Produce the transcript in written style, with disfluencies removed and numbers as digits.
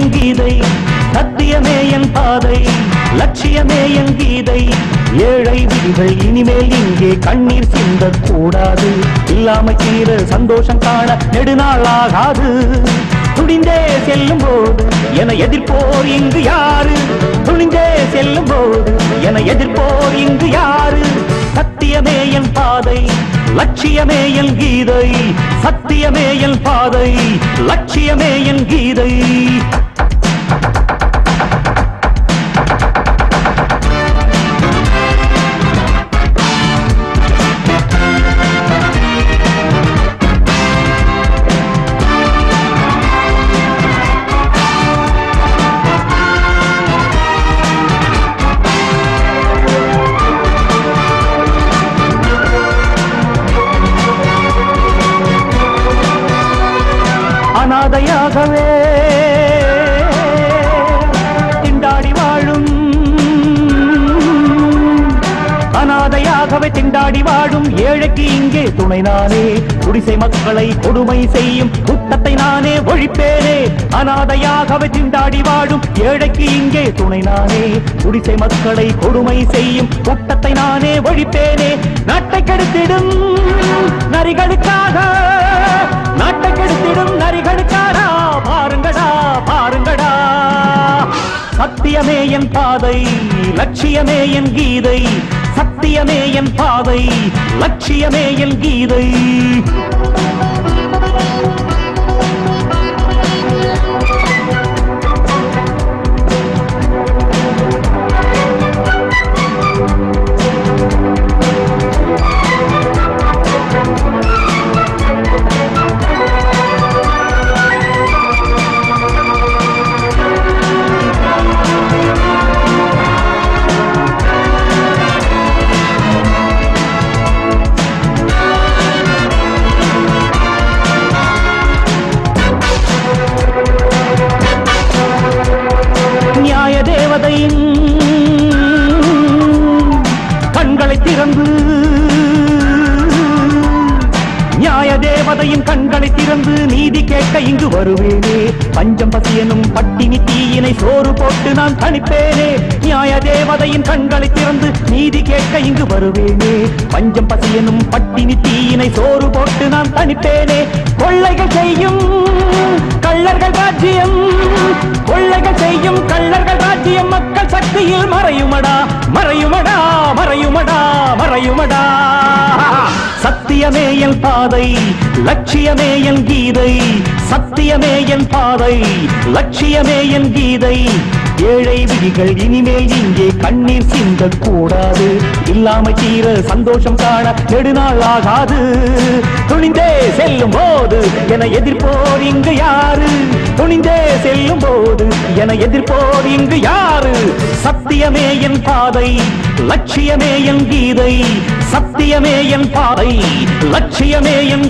என் கீதை சத்தியமே என் பாதை லட்சியமே என் கீதை ஏழை விதிகள் இனிமேல் இங்கே கண்ணீர் சிந்தக் கூடாது இல்லாம தீர சந்தோஷம் காண நெடுநாள் ஆகாது துணிந்தே செல்லும் போது என எதிர்ப்போர் இங்கு யாரு துணிந்தே செல்லும் போது என எதிர்ப்போர் இங்கு யாரு சத்தியமே என் பாதை லட்சியமே என் கீதை சத்தியமே என் பாதை லட்சியமே என் கீதை அனாதையாகவே திண்டாடி வாழும் அனாதையாகவே திண்டாடி வாழும் ஏழைக்கு இங்கே துணை நானே குடிசை மக்களை கொடுமை செய்யும் குற்றத்தை நானே ஒழிப்பேனே அனாதையாகவே திண்டாடி வாழும் ஏழைக்கு இங்கே துணை நானே குடிசை மக்களை கொடுமை செய்யும் குற்றத்தை நானே ஒழிப்பேனே நாட்டை கெடுத்திடும் நரிகளுக்காக நாட்டை கெடுத்திடும் நரிகளுக்காரா பாருங்கடா பாருங்கடா சத்தியமே என் பாதை லட்சியமே என் கீதை சத்தியமே என் பாதை லட்சியமே என் கீதை கண்களை திறந்து நியாய தேவதையின் கண்களை திறந்து நீதி கேட்க இங்கு வருவேனே பஞ்சம் பசியனும் பட்டினி தீயினை சோறு போட்டு நான் தணிப்பேனே நியாய தேவதையின் கண்களை திறந்து நீதி கேட்க இங்கு வருவேனே பஞ்சம் பசியனும் பட்டினி தீயினை சோறு போட்டு நான் தணிப்பேனே கொள்ளைகள் செய்யும் கள்ளர்கள் ராஜ்யம் கொள்ளைகள் செய்யும் கள்ளர்கள் ராஜ்யம் மக்கள் சக்தியில் மறையுமடா மறையுமடா மறையுமடா மறையுமடா சத்தியமே என் பாதை லட்சியமே என் கீதை சத்தியமே என் பாதை லட்சியமே என் கீதை ஏழை விதிகள் இனிமேல் இங்கே கண்ணீர் சிந்தக் கூடாது இல்லாம தீர சந்தோஷம் காண நெடுநாள் ஆகாது துணிந்தே செல்லும் போது என எதிர்ப்போர் இங்கு யாரு துணிந்தே செல்லும் போது என எதிர்ப்போர் இங்கு யாரு சத்தியமே என் பாதை லட்சியமே என் கீதை சத்தியமே என் பாதை லட்சியமே என்